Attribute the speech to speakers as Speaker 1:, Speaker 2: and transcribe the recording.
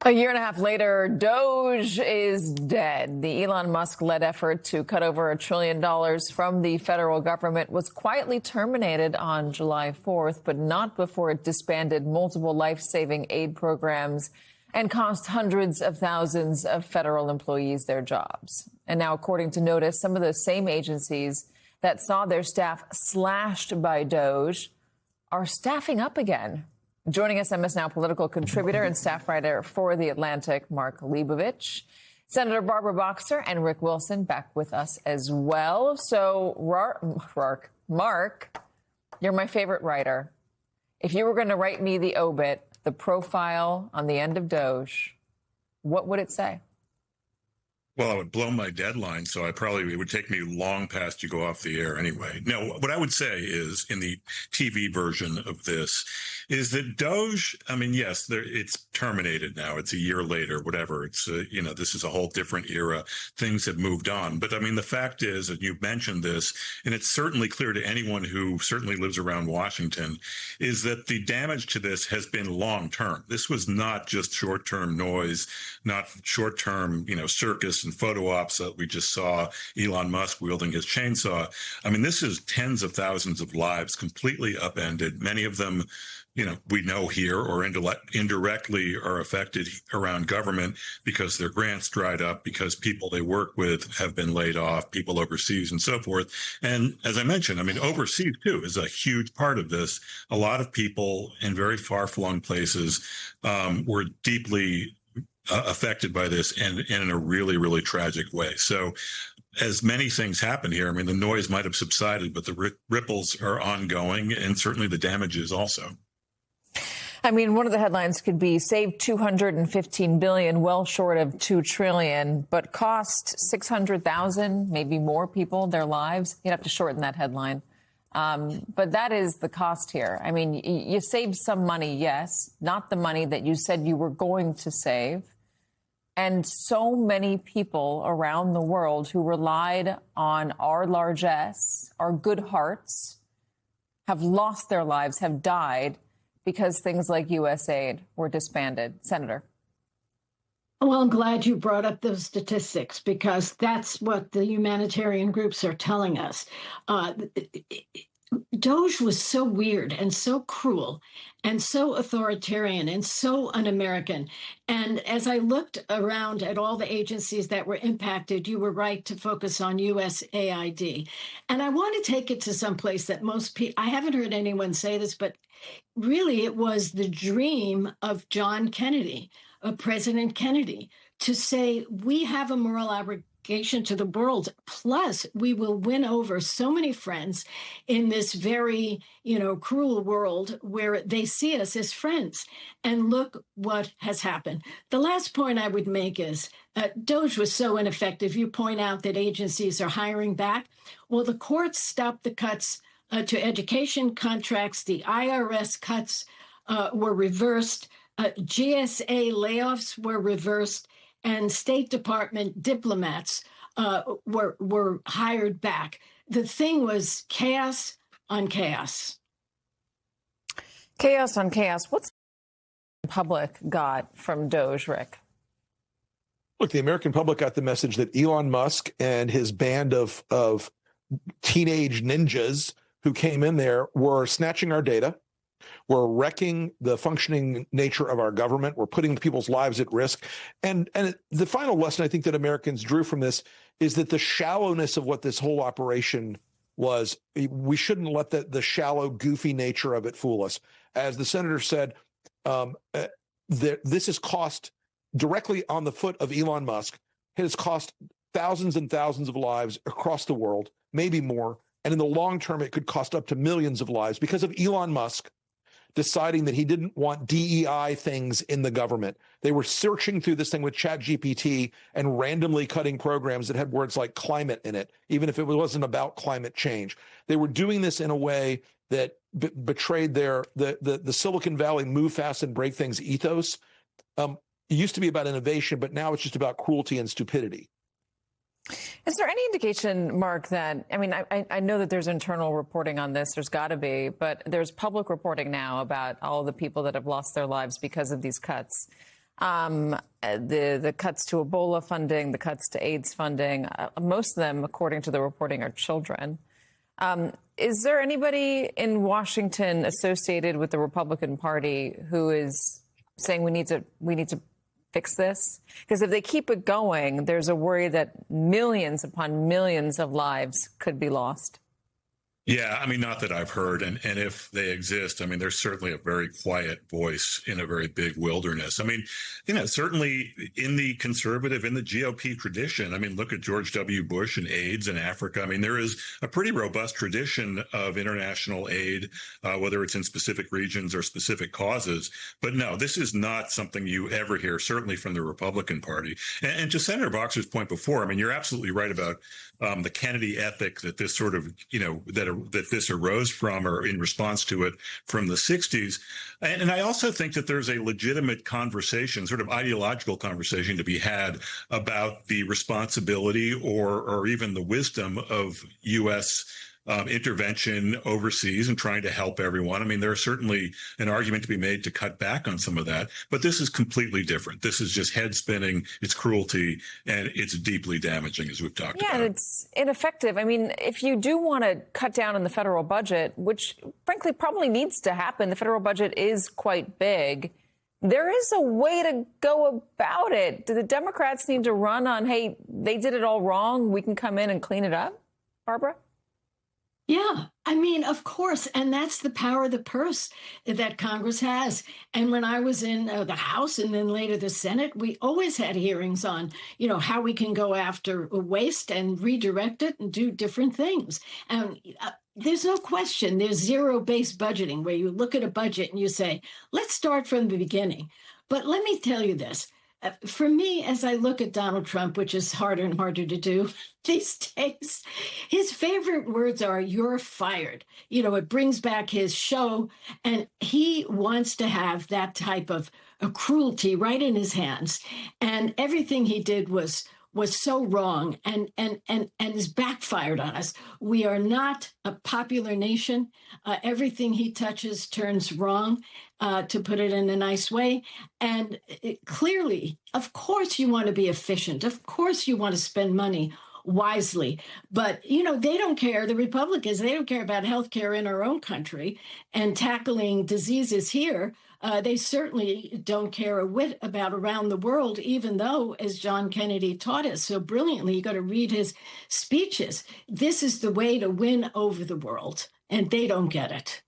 Speaker 1: A year and a half later, Doge is dead. The Elon Musk-led effort to cut over $1 trillion from the federal government was quietly terminated on July 4th, but not before it disbanded multiple life-saving aid programs and cost hundreds of thousands of federal employees their jobs. And now, according to Notice, some of those same agencies that saw their staff slashed by Doge are staffing up again. Joining us, MS Now political contributor and staff writer for The Atlantic, Mark Leibovich. Senator Barbara Boxer and Rick Wilson back with us as well. So, Mark, you're my favorite writer. If you were going to write me the obit, the profile on the end of Doge, what would it say?
Speaker 2: Well, I would blow my deadline, so it would take me long past you go off the air anyway. No, what I would say is, in the TV version of this, is that Doge, I mean, yes, it's terminated now. It's a year later, whatever. It's, this is a whole different era. Things have moved on. But I mean, the fact is, and you've mentioned this, and it's certainly clear to anyone who certainly lives around Washington, is that the damage to this has been long-term. This was not just short-term noise, not short-term, circus and photo ops that we just saw Elon Musk wielding his chainsaw. I mean, this is tens of thousands of lives completely upended. Many of them, we know here or indirectly are affected around government because their grants dried up, because people they work with have been laid off, people overseas and so forth. And as I mentioned, I mean, overseas too is a huge part of this. A lot of people in very far-flung places were deeply affected by this and in a really, really tragic way. So as many things happen here, I mean, the noise might have subsided, but the ripples are ongoing, and certainly the damages also.
Speaker 1: I mean, one of the headlines could be save $215 billion, well short of $2 trillion, but cost 600,000, maybe more people their lives. You'd have to shorten that headline. But that is the cost here. I mean, you saved some money, yes, not the money that you said you were going to save. And so many people around the world who relied on our largesse, our good hearts, have lost their lives, have died because things like USAID were disbanded. Senator.
Speaker 3: Well, I'm glad you brought up those statistics, because that's what the humanitarian groups are telling us. Doge was so weird and so cruel and so authoritarian and so un-American. And as I looked around at all the agencies that were impacted, you were right to focus on USAID. And I want to take it to some place that most people, I haven't heard anyone say this, but really it was the dream of John Kennedy, of President Kennedy, to say, we have a moral obligation to the world. Plus, we will win over so many friends in this very, cruel world where they see us as friends. And look what has happened. The last point I would make is Doge was so ineffective. You point out that agencies are hiring back. Well, the courts stopped the cuts to education contracts. The IRS cuts were reversed. GSA layoffs were reversed. And State Department diplomats were hired back. The thing was chaos on chaos.
Speaker 1: Chaos on chaos. What's the public got from Doge, Rick?
Speaker 4: Look, the American public got the message that Elon Musk and his band of teenage ninjas who came in there were snatching our data. We're wrecking the functioning nature of our government. We're putting people's lives at risk. And the final lesson I think that Americans drew from this is that the shallowness of what this whole operation was, we shouldn't let the shallow, goofy nature of it fool us. As the senator said, this has cost directly on the foot of Elon Musk. It has cost thousands and thousands of lives across the world, maybe more. And in the long term, it could cost up to millions of lives because of Elon Musk deciding that he didn't want DEI things in the government. They were searching through this thing with ChatGPT and randomly cutting programs that had words like climate in it, even if it wasn't about climate change. They were doing this in a way that betrayed the Silicon Valley move fast and break things ethos. It used to be about innovation, but now it's just about cruelty and stupidity.
Speaker 1: Is there any indication, Mark, that, I mean, I know that there's internal reporting on this, there's got to be, but there's public reporting now about all the people that have lost their lives because of these cuts. The cuts to Ebola funding, the cuts to AIDS funding, most of them, according to the reporting, are children. Is there anybody in Washington associated with the Republican Party who is saying we need to fix this? Because if they keep it going, there's a worry that millions upon millions of lives could be lost.
Speaker 2: Yeah, I mean, not that I've heard. And if they exist, I mean, there's certainly a very quiet voice in a very big wilderness. I mean, certainly in the conservative, in the GOP tradition, I mean, look at George W. Bush and AIDS in Africa. I mean, there is a pretty robust tradition of international aid, whether it's in specific regions or specific causes. But no, this is not something you ever hear, certainly from the Republican Party. And to Senator Boxer's point before, I mean, you're absolutely right about the Kennedy ethic that this sort of, that this arose from, or in response to it from the 60s. And I also think that there's a legitimate conversation, sort of ideological conversation to be had about the responsibility or even the wisdom of U.S. Intervention overseas and trying to help everyone. I mean, there's certainly an argument to be made to cut back on some of that, but this is completely different. This is just head spinning, it's cruelty, and it's deeply damaging, as we've talked about.
Speaker 1: Yeah, and it's ineffective. I mean, if you do want to cut down on the federal budget, which frankly probably needs to happen, the federal budget is quite big. There is a way to go about it. Do the Democrats need to run on, hey, they did it all wrong, we can come in and clean it up? Barbara?
Speaker 3: Yeah, I mean, of course. And that's the power of the purse that Congress has. And when I was in the House and then later the Senate, we always had hearings on, how we can go after waste and redirect it and do different things. And there's no question there's zero-based budgeting where you look at a budget and you say, let's start from the beginning. But let me tell you this. For me, as I look at Donald Trump, which is harder and harder to do these days, his favorite words are, you're fired. It brings back his show. And he wants to have that type of cruelty right in his hands. And everything he did was so wrong and is backfired on us. We are not a popular nation. Everything he touches turns wrong, to put it in a nice way. And clearly, of course, you want to be efficient. Of course, you want to spend money wisely. But, they don't care. The Republicans, they don't care about health care in our own country and tackling diseases here. They certainly don't care a whit about around the world, even though, as John Kennedy taught us so brilliantly, you got to read his speeches. This is the way to win over the world, and they don't get it.